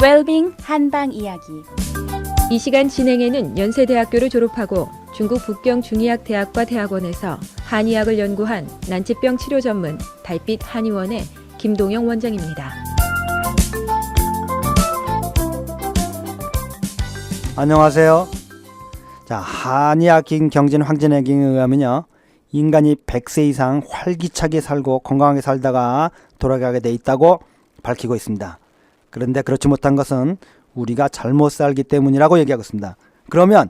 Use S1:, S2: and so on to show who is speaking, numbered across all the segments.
S1: 웰빙 한방 이야기.
S2: 이 시간 진행에는 연세대학교를 졸업하고 중국 북경 중의학대학과 대학원에서 한의학을 연구한 난치병 치료 전문 달빛 한의원의 김동영 원장입니다.
S3: 안녕하세요. 자, 한의학 경진 황진에게 의하면요, 인간이 100세 이상 활기차게 살고 건강하게 살다가 돌아가게 돼 있다고 밝히고 있습니다. 그런데 그렇지 못한 것은 우리가 잘못 살기 때문이라고 얘기하고 있습니다. 그러면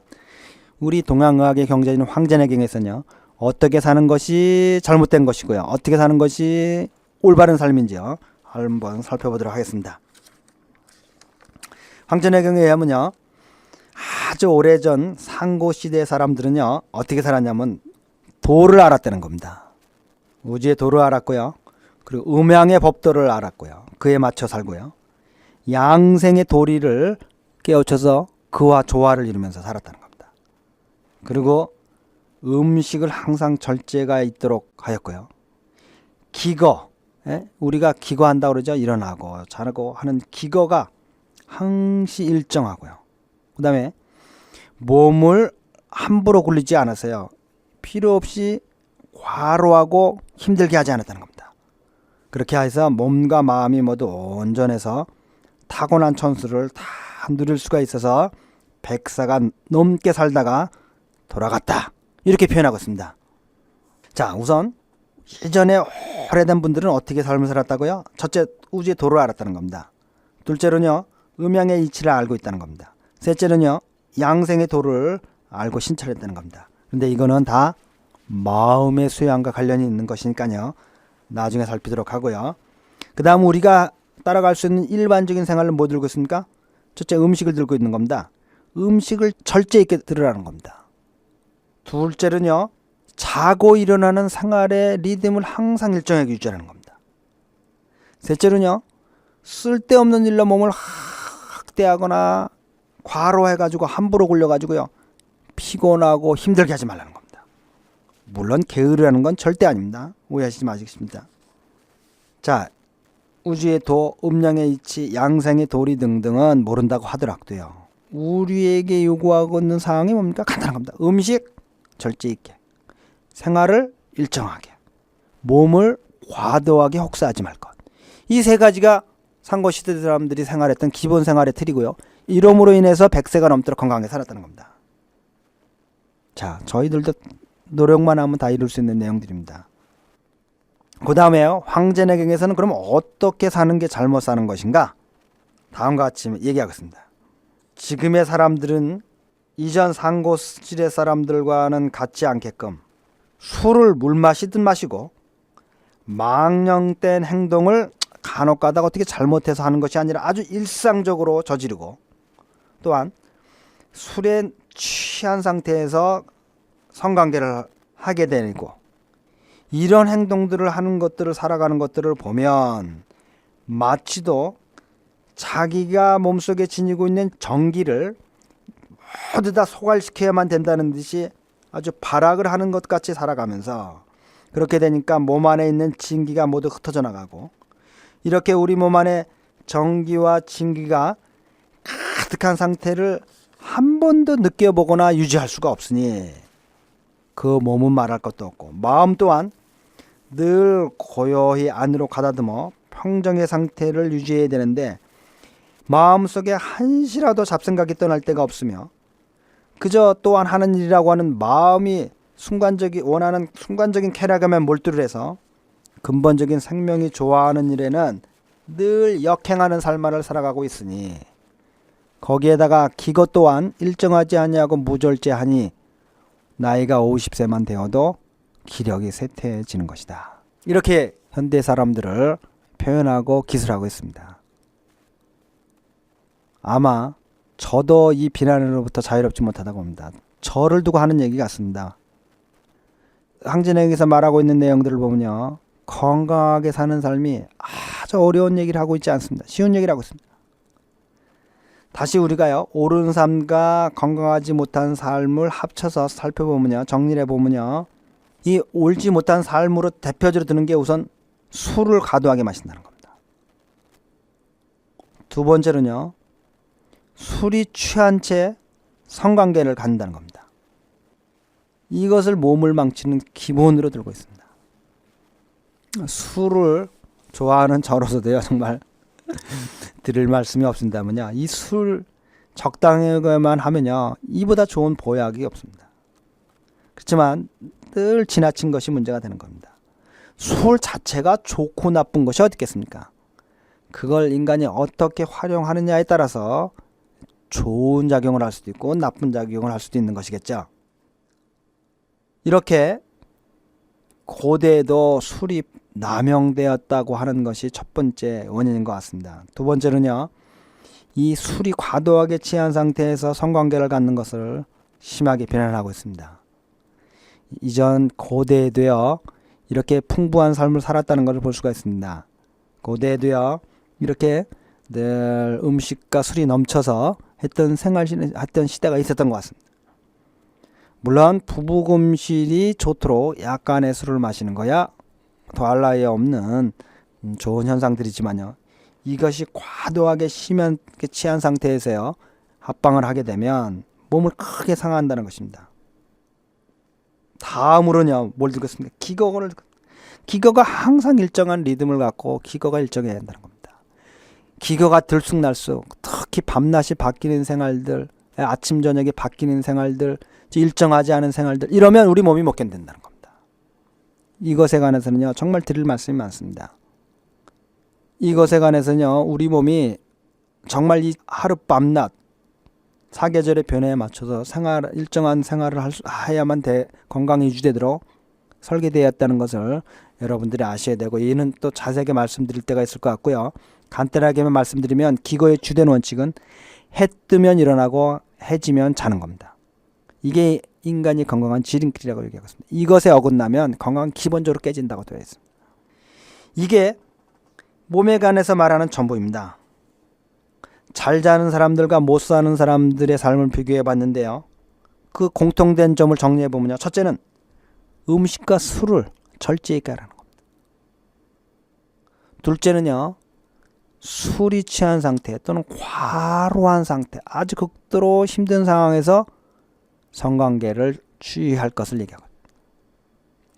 S3: 우리 동양의학의 경전인 황진에게에서는요, 어떻게 사는 것이 잘못된 것이고요, 어떻게 사는 것이 올바른 삶인지요, 한번 살펴보도록 하겠습니다. 황진에게에 의하면요, 아주 오래전 상고시대 사람들은요, 어떻게 살았냐면 도를 알았다는 겁니다. 우주의 도를 알았고요, 그리고 음양의 법도를 알았고요, 그에 맞춰 살고요, 양생의 도리를 깨우쳐서 그와 조화를 이루면서 살았다는 겁니다. 그리고 음식을 항상 절제가 있도록 하였고요, 기거, 우리가 기거한다고 그러죠. 일어나고 자고 하는 기거가 항시 일정하고요, 그 다음에 몸을 함부로 굴리지 않았어요. 필요 없이 과로하고 힘들게 하지 않았다는 겁니다. 그렇게 해서 몸과 마음이 모두 온전해서 타고난 천수를 다 누릴 수가 있어서 100세가 넘게 살다가 돌아갔다, 이렇게 표현하고 있습니다. 자, 우선 예전에 오래된 분들은 어떻게 삶을 살았다고요? 첫째, 우주의 도를 알았다는 겁니다. 둘째로는요, 음양의 이치를 알고 있다는 겁니다. 셋째는요, 양생의 도를 알고 신철했다는 겁니다. 그런데 이거는 다 마음의 수양과 관련이 있는 것이니까요, 나중에 살피도록 하고요. 그 다음 우리가 따라갈 수 있는 일반적인 생활을 뭐 들고 있습니까? 첫째, 음식을 들고 있는 겁니다. 음식을 절제 있게 들으라는 겁니다. 둘째는요, 자고 일어나는 생활의 리듬을 항상 일정하게 유지하는 겁니다. 셋째는요, 쓸데없는 일로 몸을 학대하거나 과로해가지고 함부로 굴려가지고요, 피곤하고 힘들게 하지 말라는 겁니다. 물론 게으르라는 건 절대 아닙니다. 오해하시지 마시겠습니다. 자, 우주의 도, 음양의 이치, 양생의 도리 등등은 모른다고 하더라도요, 우리에게 요구하고 있는 사항이 뭡니까? 간단한 겁니다. 음식 절제 있게, 생활을 일정하게, 몸을 과도하게 혹사하지 말 것. 이 세 가지가 상고시대 사람들이 생활했던 기본 생활의 틀이고요, 이름으로 인해서 100세가 넘도록 건강하게 살았다는 겁니다. 자, 저희들도 노력만 하면 다 이룰 수 있는 내용들입니다. 그 다음에요, 황제내경에서는 그럼 어떻게 사는 게 잘못 사는 것인가? 다음과 같이 얘기하겠습니다. 지금의 사람들은 이전 상고시대 사람들과는 같지 않게끔 술을 물 마시듯 마시고 망령된 행동을 간혹 가다가 어떻게 잘못해서 하는 것이 아니라 아주 일상적으로 저지르고, 또한 술에 취한 상태에서 성관계를 하게 되고, 이런 행동들을 하는 것들을 살아가는 것들을 보면 마치도 자기가 몸속에 지니고 있는 정기를 모두 다 소갈시켜야만 된다는 듯이 아주 발악을 하는 것 같이 살아가면서, 그렇게 되니까 몸 안에 있는 진기가 모두 흩어져 나가고, 이렇게 우리 몸 안에 정기와 진기가 가득한 상태를 한 번도 느껴보거나 유지할 수가 없으니 그 몸은 말할 것도 없고, 마음 또한 늘 고요히 안으로 가다듬어 평정의 상태를 유지해야 되는데, 마음속에 한시라도 잡생각이 떠날 때가 없으며, 그저 또한 하는 일이라고 하는 마음이 원하는 순간적인 쾌락감에 몰두를 해서 근본적인 생명이 좋아하는 일에는 늘 역행하는 삶을 살아가고 있으니, 거기에다가 기거 또한 일정하지 아니하고 무절제하니 나이가 50세만 되어도 기력이 쇠퇴해지는 것이다. 이렇게 현대 사람들을 표현하고 기술하고 있습니다. 아마 저도 이 비난으로부터 자유롭지 못하다고 봅니다. 저를 두고 하는 얘기 같습니다. 황진에게서 말하고 있는 내용들을 보면요, 건강하게 사는 삶이 아주 어려운 얘기를 하고 있지 않습니다. 쉬운 얘기를 하고 있습니다. 다시 우리가요, 옳은 삶과 건강하지 못한 삶을 합쳐서 살펴보면요, 정리를 해보면요, 이 옳지 못한 삶으로 대표적으로 드는 게 우선 술을 과도하게 마신다는 겁니다. 두 번째는요, 술이 취한 채 성관계를 갖는다는 겁니다. 이것을 몸을 망치는 기본으로 들고 있습니다. 술을 좋아하는 저로서도요, 정말 드릴 말씀이 없습니다만요, 이 술 적당하게만 하면요, 이보다 좋은 보약이 없습니다. 그렇지만 늘 지나친 것이 문제가 되는 겁니다. 술 자체가 좋고 나쁜 것이 어디 있겠습니까? 그걸 인간이 어떻게 활용하느냐에 따라서 좋은 작용을 할 수도 있고 나쁜 작용을 할 수도 있는 것이겠죠. 이렇게 고대에도 술이 남용되었다고 하는 것이 첫 번째 원인인 것 같습니다. 두 번째는요, 이 술이 과도하게 취한 상태에서 성관계를 갖는 것을 심하게 비난하고 있습니다. 이전 고대에도요, 이렇게 풍부한 삶을 살았다는 것을 볼 수가 있습니다. 고대에도요, 이렇게 늘 음식과 술이 넘쳐서 했던 시대가 있었던 것 같습니다. 물론 부부금실이 좋도록 약간의 술을 마시는 거야 더할 나위에 없는 좋은 현상들이지만요, 이것이 과도하게 심하게 취한 상태에서요, 합방을 하게 되면 몸을 크게 상한다는 것입니다. 다음으로는요, 뭘 듣겠습니까? 기거가 항상 일정한 리듬을 갖고 기거가 일정해야 한다는 겁니다. 기거가 들쑥날쑥, 특히 밤낮이 바뀌는 생활들, 아침 저녁이 바뀌는 생활들, 일정하지 않은 생활들, 이러면 우리 몸이 못 견딘다는 겁니다. 이것에 관해서는요, 정말 드릴 말씀이 많습니다. 이것에 관해서는요, 우리 몸이 정말 이 하루 밤낮 사계절의 변화에 맞춰서 일정한 생활을 해야만 건강이 유지되도록 설계되었다는 것을 여러분들이 아셔야 되고, 이는 또 자세하게 말씀드릴 때가 있을 것 같고요. 간단하게만 말씀드리면 기거의 주된 원칙은 해 뜨면 일어나고 해 지면 자는 겁니다. 이게 인간이 건강한 지름길이라고 얘기하고 있습니다. 이것에 어긋나면 건강은 기본적으로 깨진다고 되어 있습니다. 이게 몸에 관해서 말하는 전부입니다. 잘 자는 사람들과 못 사는 사람들의 삶을 비교해 봤는데요, 그 공통된 점을 정리해 보면요, 첫째는 음식과 술을 절제히 가라는 겁니다. 둘째는요, 술이 취한 상태 또는 과로한 상태, 아주 극도로 힘든 상황에서 성관계를 주의할 것을 얘기하고 있습니다.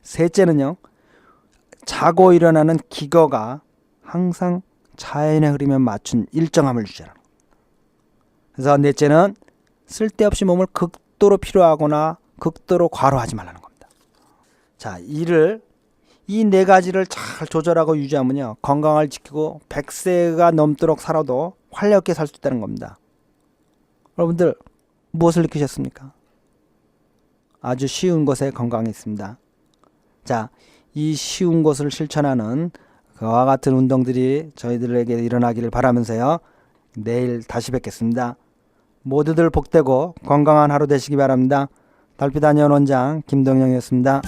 S3: 셋째는요, 자고 일어나는 기거가 항상 자연의 흐름에 맞춘 일정함을 유지하라는 겁니다. 그래서 넷째는 쓸데없이 몸을 극도로 피로하거나 극도로 과로하지 말라는 겁니다. 자, 이 네 가지를 잘 조절하고 유지하면요, 건강을 지키고 100세가 넘도록 살아도 활력있게 살 수 있다는 겁니다. 여러분들 무엇을 느끼셨습니까? 아주 쉬운 것에 건강이 있습니다. 자, 이 쉬운 것을 실천하는 그와 같은 운동들이 저희들에게 일어나기를 바라면서요, 내일 다시 뵙겠습니다. 모두들 복되고 건강한 하루 되시기 바랍니다. 달빛 안녕 원장 김동영이었습니다.